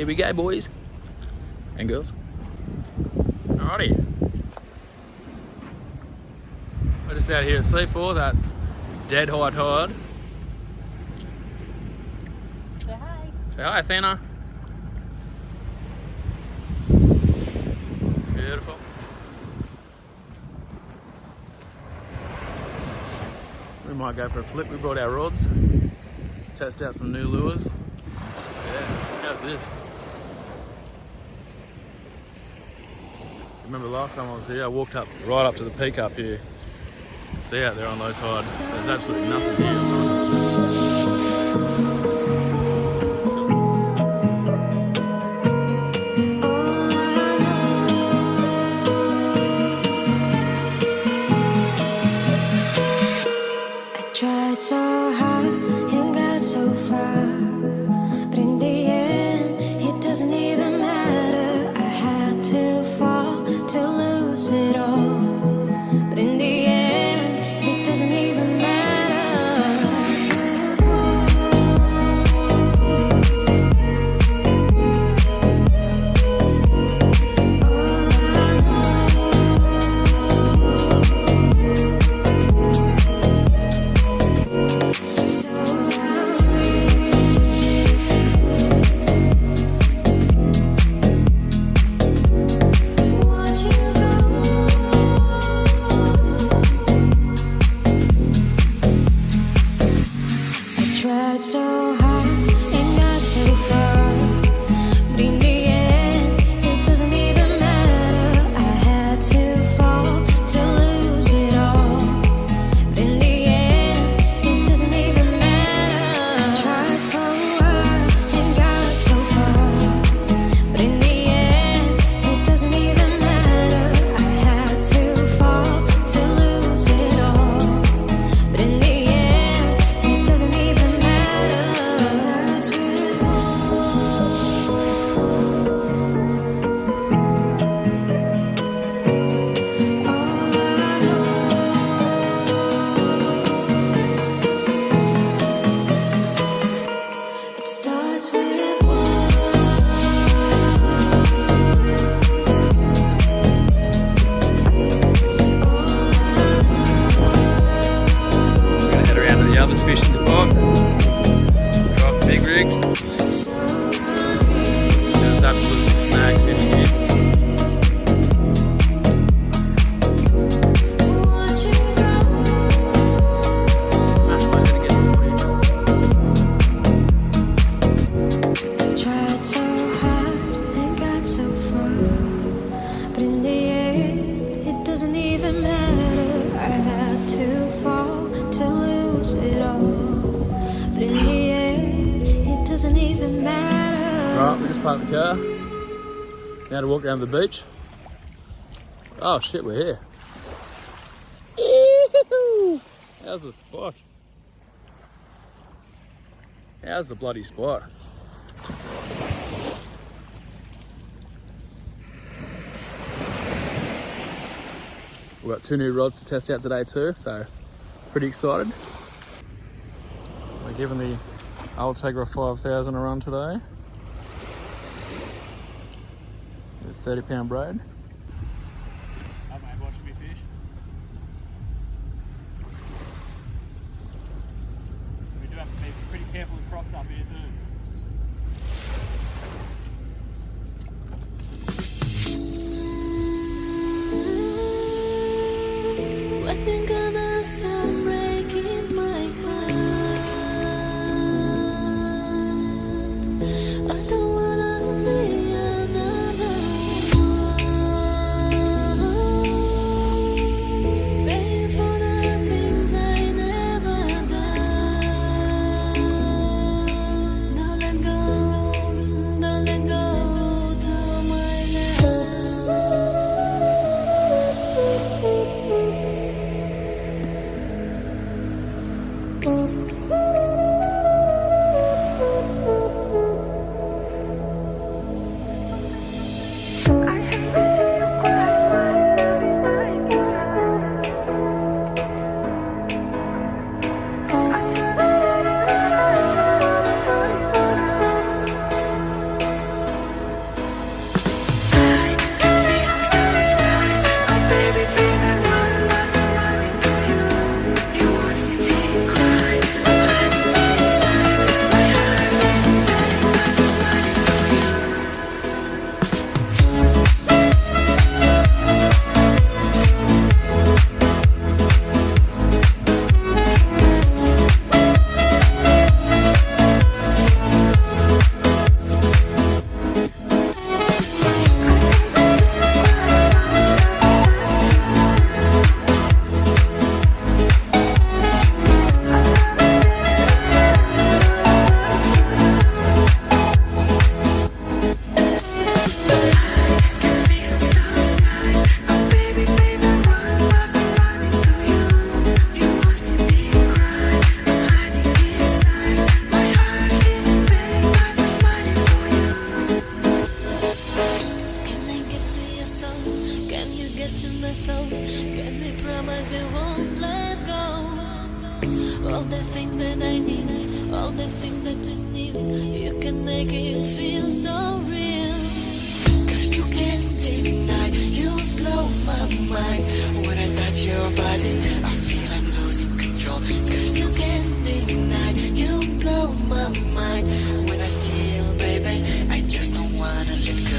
we go, boys and girls. Alrighty. We're just out here at C4, that dead high tide. Say hi. Say hi, Athena. Beautiful. We might go for a flip. We brought our rods, test out some new lures. Yeah, how's this? Remember the last time I was here, I walked up right up to the peak up here. See out there on low tide, there's absolutely nothing here. Tried so hard and got so far, but in the end, it doesn't even matter. I had to fall to lose it all, but in the end, it doesn't even matter. Tried so hard and got so far, but in the end, it doesn't even matter. I had to fall to lose it all, but in the end, it doesn't even matter. I tried so hard and got so far, but in the end, it doesn't even matter. I had to fall to lose it all, but in the end, it doesn't even Fishing spot, drop the big rig. There's absolutely snacks in here. Smash my head to get this footage. Tried so hard and got so far, but in the end, it doesn't even matter. I had to fall to lose it all, but in the end, it doesn't even matter. Right, we just parked the car. Now to walk down to the beach. Oh shit, we're here. Ew! How's the spot? How's the bloody spot? We've got 2 new rods to test out today too, so pretty excited. We're giving the Ultegra 5000 a run today. With 30-pound braid. Hey mate, watching me fish. We do have to be pretty careful with crocs up here too. When they're gonna stop breaking my heart, I don't wanna be another one, paying for the things I never done. No, Can you get to my thought? Can we promise we won't let go? All the things that I need, all the things that you need, you can make it feel so real. Cause you can't deny, you've blown my mind. When I touch your body, I feel I'm losing control. Cause you can't deny, you blow my mind. When I see you, baby, I just don't wanna let go.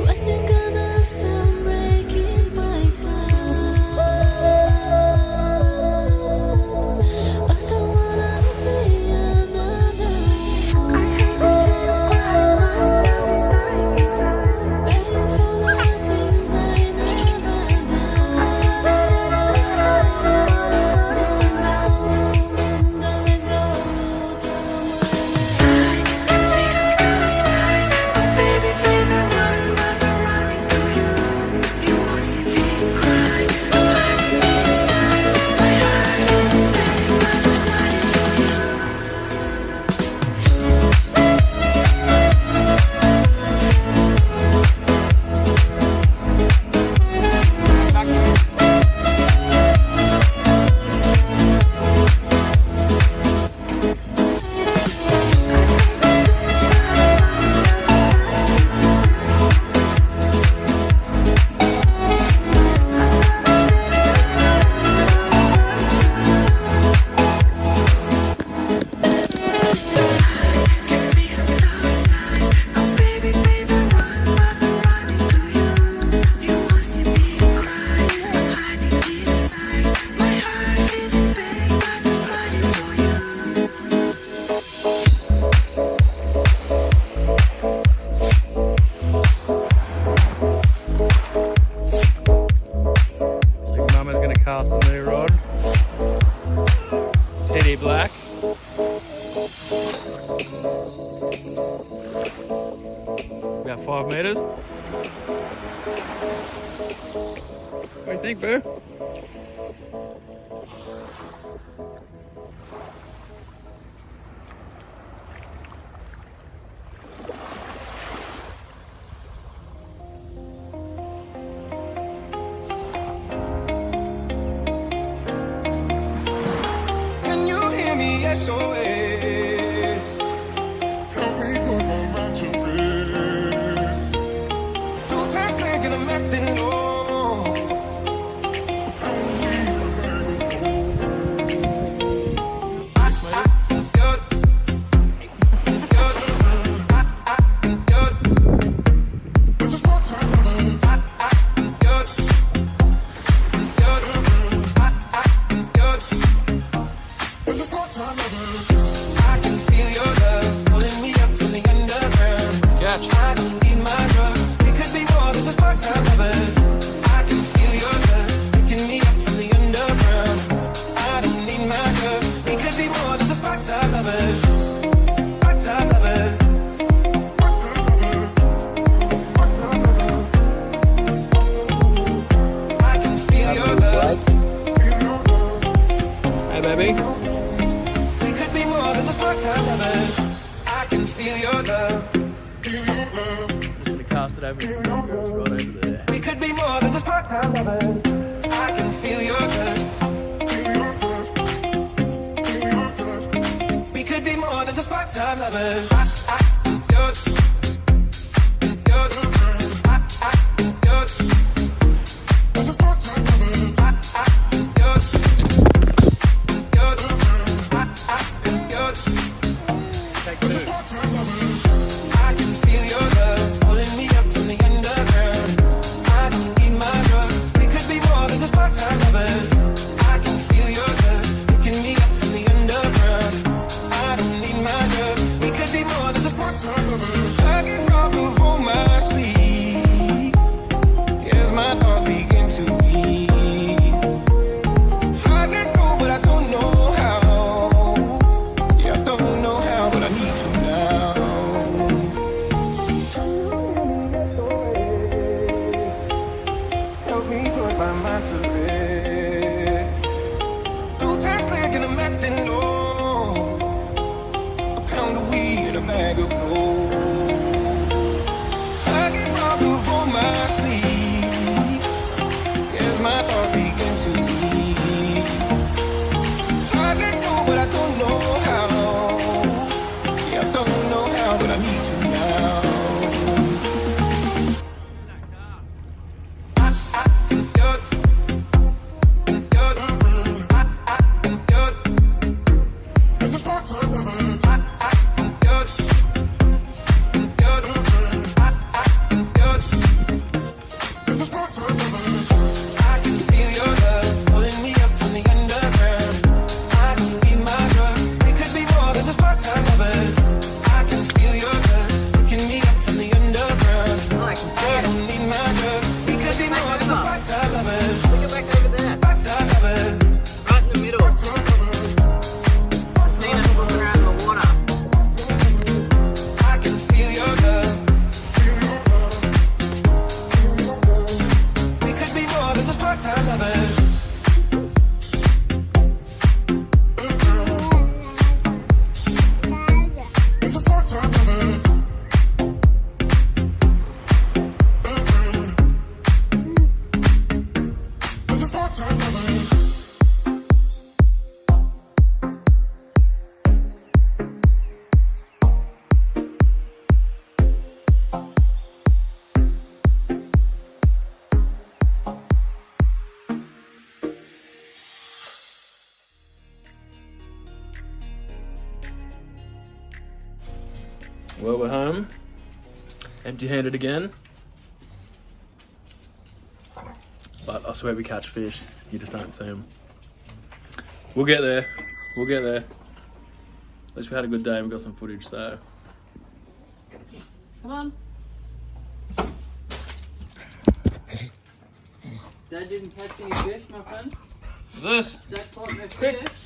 When you gonna stop breaking my heart? I don't wanna be another one. Paying for the things I never done. Don't let go, till my life. I can fix those lies. Oh baby, baby, run, but I'm running to you. You won't see me cry. I'm hiding inside. My heart is in pain, but I'm smiling for you. Can fix those lies. Oh baby, baby, run, but I'm running to you. You won't see me cry. I'm hiding inside. My heart is in pain, but I'm smiling for you. So your mama's gonna cast a new rod. TD Black. About 5 meters. What do you think, boo? Can you hear me? SOS. Help me put my mind to rest. 2 times click and I'm acting low. I can feel your love pulling me up from the underground. Catch. I don't need my drug. We could be more than just part-time lovers. I can feel your love picking me up from the underground. I don't need my drug. We could be more than just part-time lovers. Part-time lovers. I can feel your love. Hey, baby. We could be more than just part-time lovers. I can feel your love. Just gonna cast it over. Right over there. We could be more than just part-time lovers. I can feel your touch. We could be more than just part-time lovers. Take 2. I can feel your love pulling me up from the underground. I don't need my drug. We could be more than just part-time lovers. I can feel your love picking me up from the underground. I don't need my drug. We could be more than just part-time Well, we're home. Empty-handed again. But I swear we catch fish. You just don't see them. We'll get there. We'll get there. At least we had a good day and we got some footage, so. Come on. Dad didn't catch any fish, my friend. What's this? Dad caught no fish.